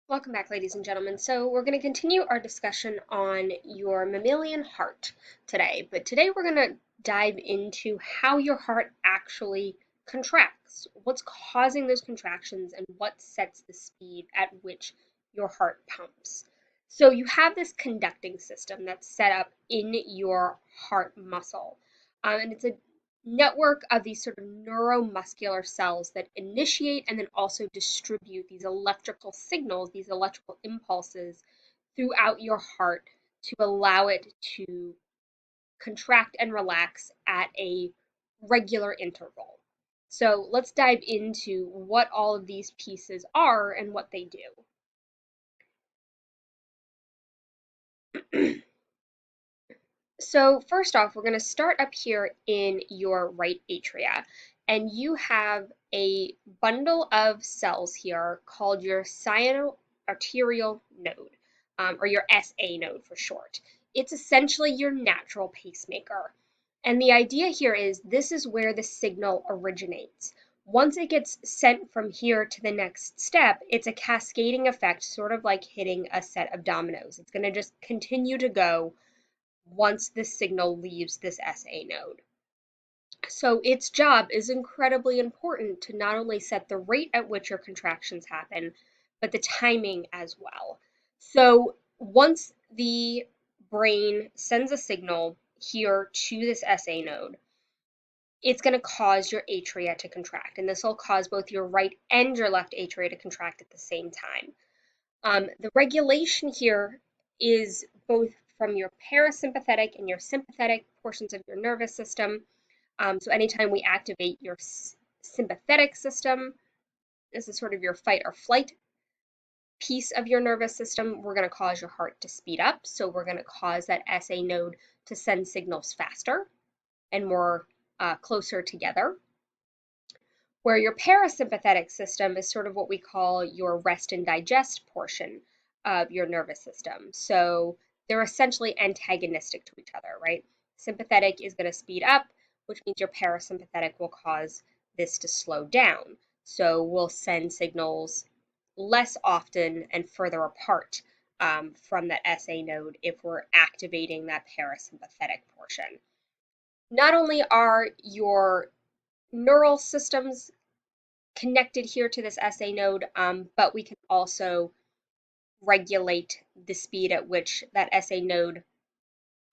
Welcome back, ladies and gentlemen. So we're going to continue our discussion on your mammalian heart today, but today we're going to dive into how your heart actually contracts, what's causing those contractions, and what sets the speed at which your heart pumps. So you have this conducting system that's set up in your heart muscle, and it's a network of these sort of neuromuscular cells that initiate and then also distribute these electrical signals, these electrical impulses throughout your heart to allow it to contract and relax at a regular interval. So let's dive into what all of these pieces are and what they do. So first off, we're going to start up here in your right atria, and you have a bundle of cells here called your cyanoarterial node, or your SA node for short. It's essentially your natural pacemaker. And the idea here is this is where the signal originates. Once it gets sent from here to the next step, it's a cascading effect, sort of like hitting a set of dominoes. It's going to just continue to go once this signal leaves this SA node. So its job is incredibly important to not only set the rate at which your contractions happen, but the timing as well. So once the brain sends a signal here to this SA node, it's going to cause your atria to contract, and this will cause both your right and your left atria to contract at the same time. The regulation here is both from your parasympathetic and your sympathetic portions of your nervous system. So anytime we activate your sympathetic system, this is sort of your fight or flight piece of your nervous system, we're going to cause your heart to speed up. So we're going to cause that SA node to send signals faster and more closer together. Where your parasympathetic system is sort of what we call your rest and digest portion of your nervous system. So they're essentially antagonistic to each other, right? Sympathetic is going to speed up, which means your parasympathetic will cause this to slow down. So we'll send signals less often and further apart from that SA node if we're activating that parasympathetic portion. Not only are your neural systems connected here to this SA node, but we can also regulate the speed at which that SA node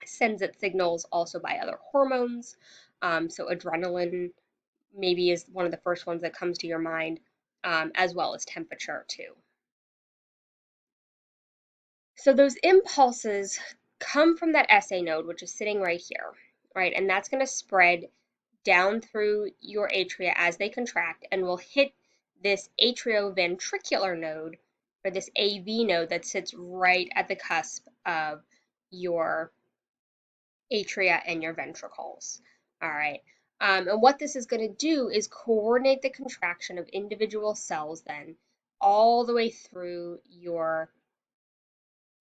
sends its signals also by other hormones. So adrenaline maybe is one of the first ones that comes to your mind, as well as temperature too. So those impulses come from that SA node, which is sitting right here, right? And that's going to spread down through your atria as they contract and will hit this atrioventricular node, or this AV node that sits right at the cusp of your atria and your ventricles. All right. And what this is going to do is coordinate the contraction of individual cells then all the way through your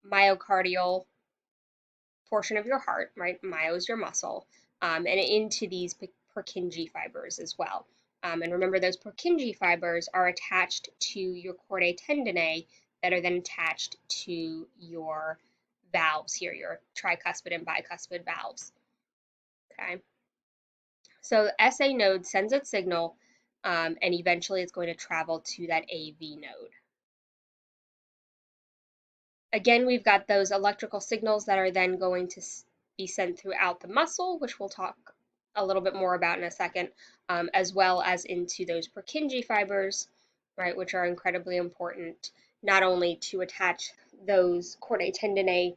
myocardial portion of your heart, right? Myo is your muscle, and into these Purkinje fibers as well. And remember, those Purkinje fibers are attached to your chordae tendineae that are then attached to your valves here, your tricuspid and bicuspid valves. Okay. So the SA node sends its signal, and eventually it's going to travel to that AV node. Again, we've got those electrical signals that are then going to be sent throughout the muscle, which we'll talk a little bit more about in a second, as well as into those Purkinje fibers, right, which are incredibly important, not only to attach those chordae tendineae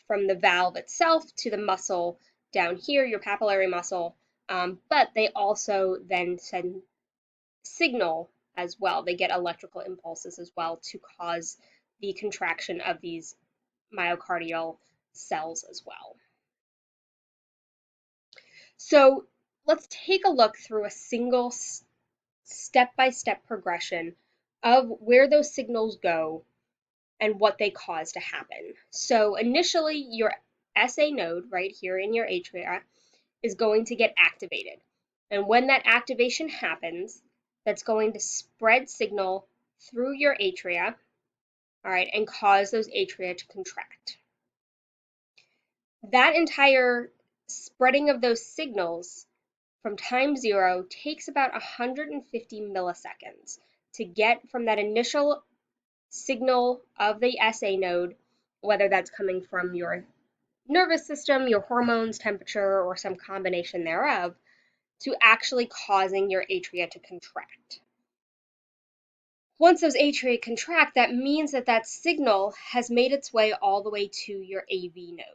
from the valve itself to the muscle down here, your papillary muscle, but they also then send signal as well. They get electrical impulses as well to cause the contraction of these myocardial cells as well. So let's take a look through a single step-by-step progression of where those signals go and what they cause to happen. So initially, your SA node right here in your atria is going to get activated. And when that activation happens, that's going to spread signal through your atria all right, and cause those atria to contract. That entire spreading of those signals from time zero takes about 150 milliseconds to get from that initial signal of the SA node, whether that's coming from your nervous system, your hormones, temperature, or some combination thereof, to actually causing your atria to contract. Once those atria contract, that means that that signal has made its way all the way to your AV node.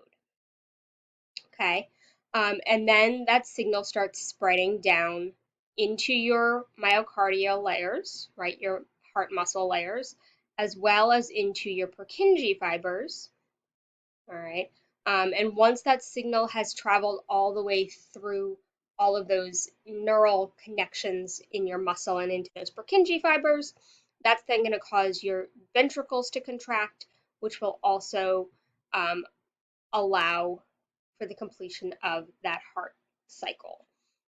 Okay, and then that signal starts spreading down into your myocardial layers, right, your heart muscle layers, as well as into your Purkinje fibers, all right, and once that signal has traveled all the way through all of those neural connections in your muscle and into those Purkinje fibers, that's then going to cause your ventricles to contract, which will also allow for the completion of that heart cycle.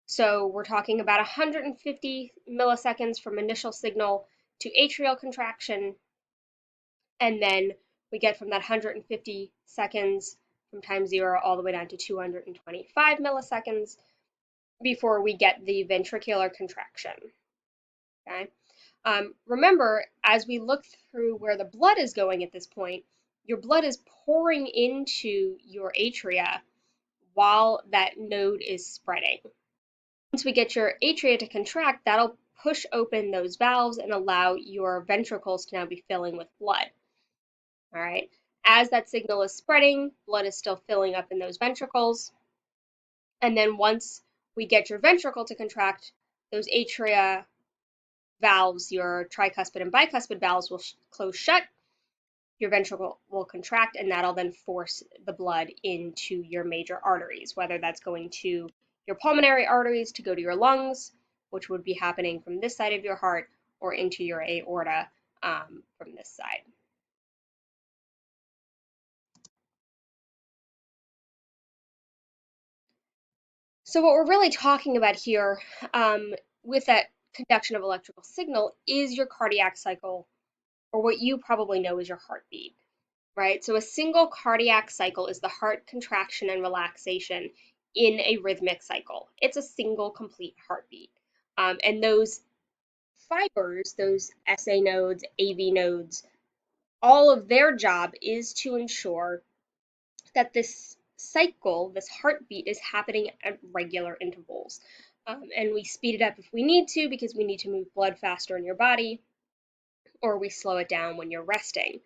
So we're talking about 150 milliseconds from initial signal to atrial contraction, and then we get from that 150 seconds from time zero all the way down to 225 milliseconds before we get the ventricular contraction. Okay. Remember, as we look through where the blood is going at this point, your blood is pouring into your atria while that node is spreading. Once we get your atria to contract, that'll push open those valves and allow your ventricles to now be filling with blood. All right. As that signal is spreading, blood is still filling up in those ventricles. And then once we get your ventricle to contract, those atria valves, your tricuspid and bicuspid valves will close shut. Your ventricle will contract, and that'll then force the blood into your major arteries, whether that's going to your pulmonary arteries to go to your lungs, which would be happening from this side of your heart, or into your aorta from this side. So what we're really talking about here with that conduction of electrical signal is your cardiac cycle, or what you probably know as your heartbeat, right? So a single cardiac cycle is the heart contraction and relaxation in a rhythmic cycle. It's a single complete heartbeat. And those fibers, those SA nodes, AV nodes, all of their job is to ensure that this cycle, this heartbeat, is happening at regular intervals. And we speed it up if we need to because we need to move blood faster in your body, or we slow it down when you're resting.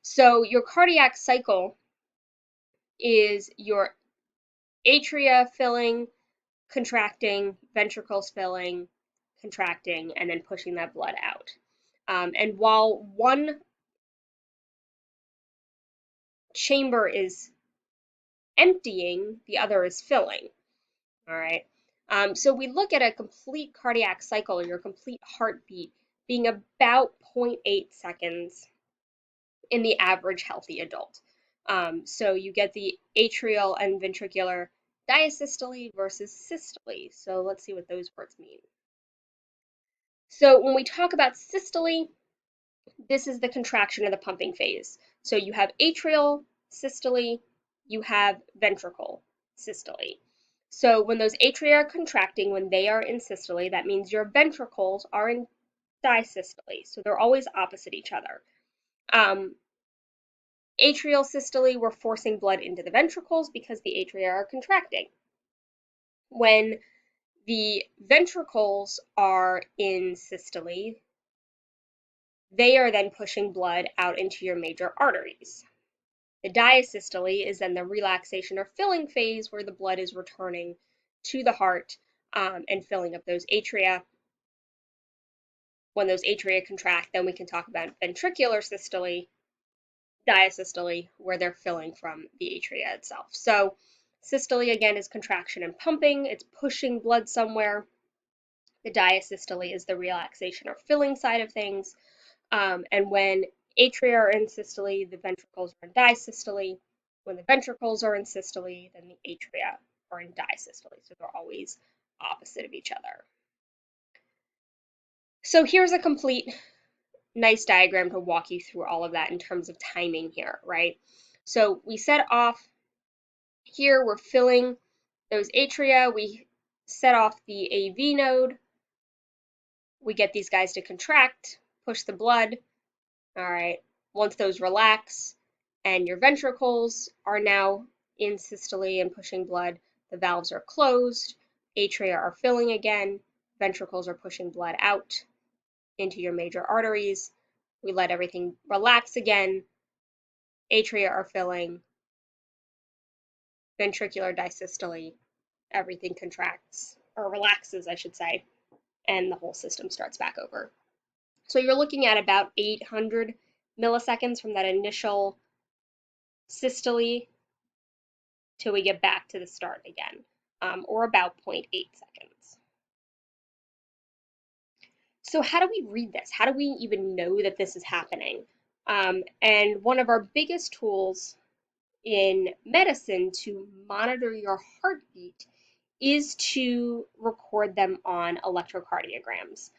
So your cardiac cycle is your atria filling, contracting, ventricles filling, contracting, and then pushing that blood out. And while one chamber is emptying, the other is filling. All right. So we look at a complete cardiac cycle, or your complete heartbeat, being about 0.8 seconds in the average healthy adult. So you get the atrial and ventricular diasystole versus systole. So let's see what those words mean. So when we talk about systole, this is the contraction of the pumping phase. So you have atrial systole, you have ventricle systole. So when those atria are contracting, when they are in systole, that means your ventricles are in diastole. So they're always opposite each other. Atrial systole, we're forcing blood into the ventricles because the atria are contracting. When the ventricles are in systole, they are then pushing blood out into your major arteries. The diasystole is then the relaxation or filling phase where the blood is returning to the heart and filling up those atria. When those atria contract, then we can talk about ventricular systole, diasystole, where they're filling from the atria itself. So systole, again, is contraction and pumping. It's pushing blood somewhere. The diasystole is the relaxation or filling side of things. And when atria are in systole, the ventricles are in diasystole. When the ventricles are in systole, then the atria are in diasystole. So they're always opposite of each other. So here's a complete nice diagram to walk you through all of that in terms of timing here, right? So we set off here, we're filling those atria, we set off the AV node, we get these guys to contract, push the blood. All right, once those relax and your ventricles are now in systole and pushing blood, the valves are closed, atria are filling again, ventricles are pushing blood out into your major arteries. We let everything relax again, atria are filling, ventricular disystole, everything contracts, or relaxes, I should say, and the whole system starts back over. So you're looking at about 800 milliseconds from that initial systole till we get back to the start again, or about 0.8 seconds. So how do we read this? How do we even know that this is happening? And one of our biggest tools in medicine to monitor your heartbeat is to record them on electrocardiograms.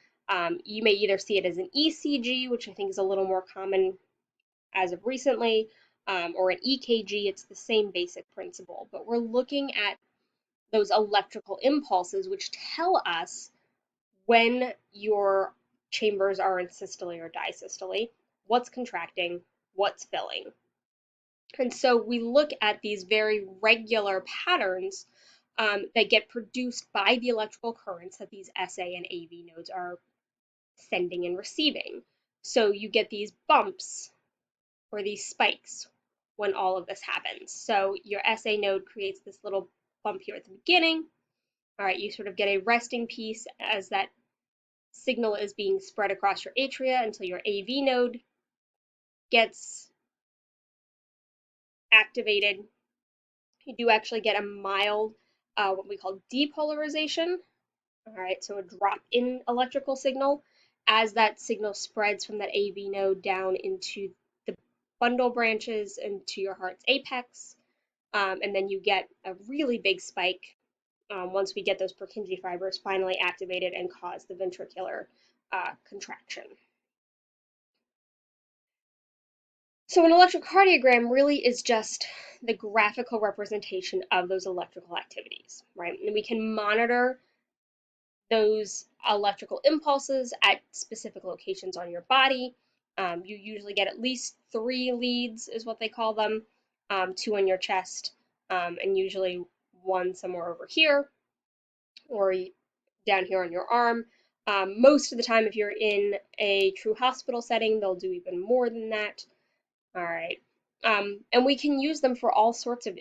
You may either see it as an ECG, which I think is a little more common as of recently, or an EKG. It's the same basic principle, but we're looking at those electrical impulses, which tell us when your chambers are in systole or disystole, what's contracting, what's filling. And so we look at these very regular patterns that get produced by the electrical currents that these SA and AV nodes are sending and receiving. So you get these bumps or these spikes when all of this happens. So your SA node creates this little bump here at the beginning. All right, you sort of get a resting piece as that signal is being spread across your atria until your AV node gets activated. You do actually get a mild, what we call depolarization. All right, so a drop in electrical signal as that signal spreads from that AV node down into the bundle branches into your heart's apex. And then you get a really big spike once we get those Purkinje fibers finally activated and cause the ventricular contraction. So an electrocardiogram really is just the graphical representation of those electrical activities, right? And we can monitor those electrical impulses at specific locations on your body. You usually get at least 3 leads, is what they call them, 2 on your chest, and usually 1 somewhere over here or down here on your arm. Most of the time, if you're in a true hospital setting, they'll do even more than that. All right. And we can use them for all sorts of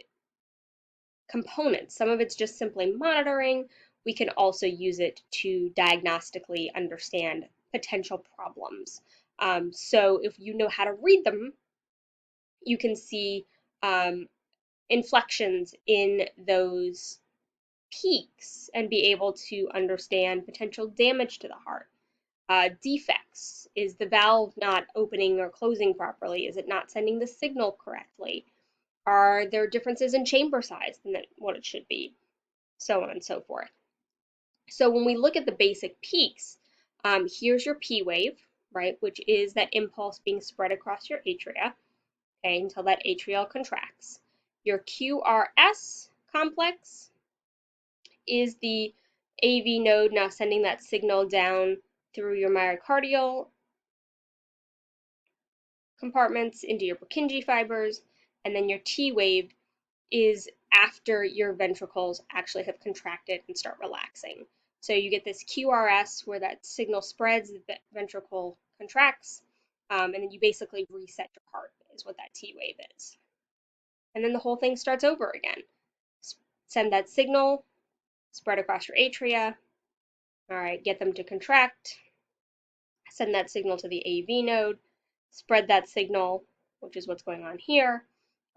components. Some of it's just simply monitoring. We can also use it to diagnostically understand potential problems. So if you know how to read them, you can see inflections in those peaks and be able to understand potential damage to the heart. Defects. Is the valve not opening or closing properly? Is it not sending the signal correctly? Are there differences in chamber size than what it should be? So on and so forth. So when we look at the basic peaks, here's your P wave, right, which is that impulse being spread across your atria, okay, until that atrial contracts. Your QRS complex is the AV node now sending that signal down through your myocardial compartments into your Purkinje fibers, and then your T wave is after your ventricles actually have contracted and start relaxing. So you get this QRS where that signal spreads, the ventricle contracts, and then you basically reset your heart is what that T wave is. And then the whole thing starts over again. Send that signal, spread across your atria, all right, get them to contract, send that signal to the AV node, spread that signal, which is what's going on here,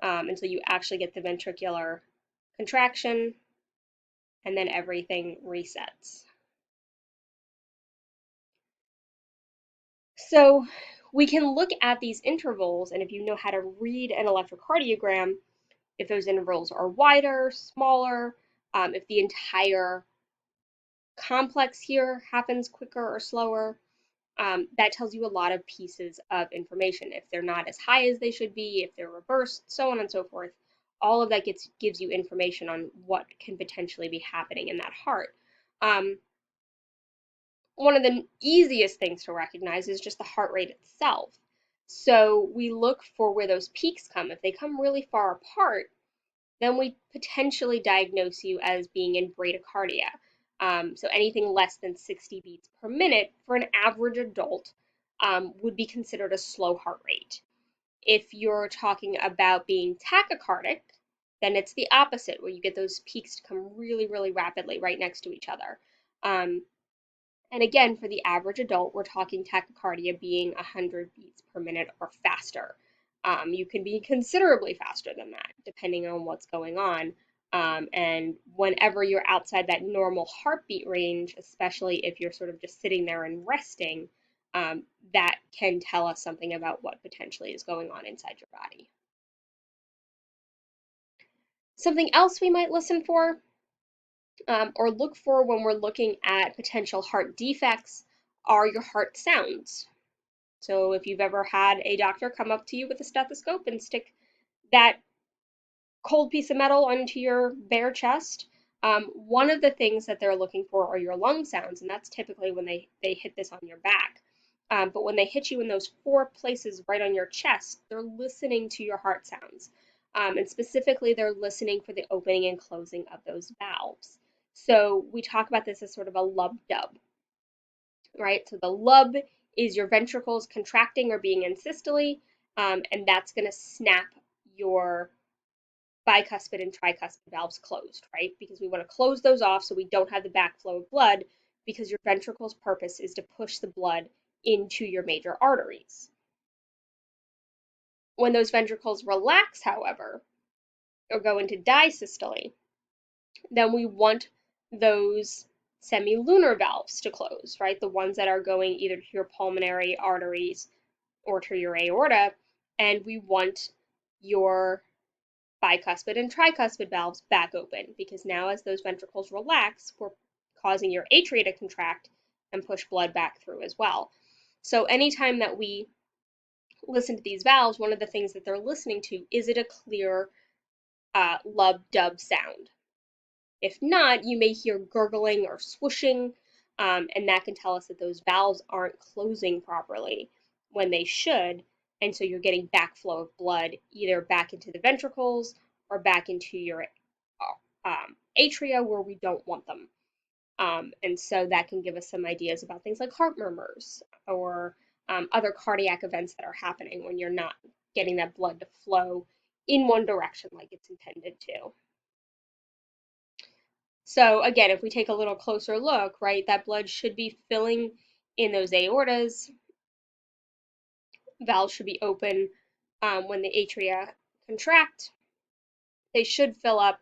until you actually get the ventricular contraction, and then everything resets. So we can look at these intervals, and if you know how to read an electrocardiogram, if those intervals are wider, smaller, if the entire complex here happens quicker or slower, that tells you a lot of pieces of information. If they're not as high as they should be, if they're reversed, so on and so forth. All of that gives you information on what can potentially be happening in that heart. Um, One of the easiest things to recognize is just the heart rate itself. So we look for where those peaks come. If they come really far apart, then we potentially diagnose you as being in bradycardia. So anything less than 60 beats per minute for an average adult would be considered a slow heart rate. If you're talking about being tachycardic, then it's the opposite, where you get those peaks to come really, really rapidly right next to each other. Um, and again, for the average adult, we're talking tachycardia being 100 beats per minute or faster. You can be considerably faster than that, depending on what's going on. And whenever you're outside that normal heartbeat range, especially if you're sort of just sitting there and resting, um, that can tell us something about what potentially is going on inside your body. Something else we might listen for or look for when we're looking at potential heart defects are your heart sounds. So if you've ever had a doctor come up to you with a stethoscope and stick that cold piece of metal onto your bare chest, one of the things that they're looking for are your lung sounds, and that's typically when they hit this on your back. But when they hit you in those 4 places right on your chest, they're listening to your heart sounds. And specifically, they're listening for the opening and closing of those valves. So we talk about this as sort of a lub dub, right? So the lub is your ventricles contracting or being in systole, and that's going to snap your bicuspid and tricuspid valves closed, right? Because we want to close those off so we don't have the backflow of blood, because your ventricle's purpose is to push the blood into your major arteries. When those ventricles relax, however, or go into disystole, then we want those semilunar valves to close, right? The ones that are going either to your pulmonary arteries or to your aorta, and we want your bicuspid and tricuspid valves back open, because now as those ventricles relax, we're causing your atria to contract and push blood back through as well. So anytime that we listen to these valves, one of the things that they're listening to, is it a clear lub dub sound? If not, you may hear gurgling or swooshing, and that can tell us that those valves aren't closing properly when they should, and so you're getting backflow of blood either back into the ventricles or back into your atria where we don't want them. And so that can give us some ideas about things like heart murmurs or other cardiac events that are happening when you're not getting that blood to flow in one direction like it's intended to. So again, if we take a little closer look, right, that blood should be filling in those aortas. Valves should be open when the atria contract. They should fill up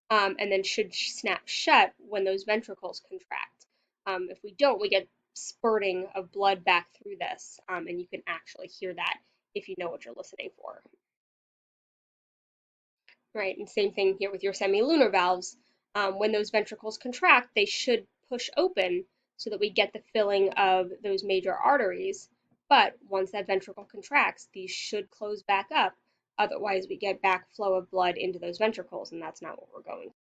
and then should snap shut when those ventricles contract. If we don't, we get spurting of blood back through this, and you can actually hear that if you know what you're listening for. Right, and same thing here with your semilunar valves. When those ventricles contract, they should push open so that we get the filling of those major arteries. But once that ventricle contracts, these should close back up. Otherwise, we get backflow of blood into those ventricles, and that's not what we're going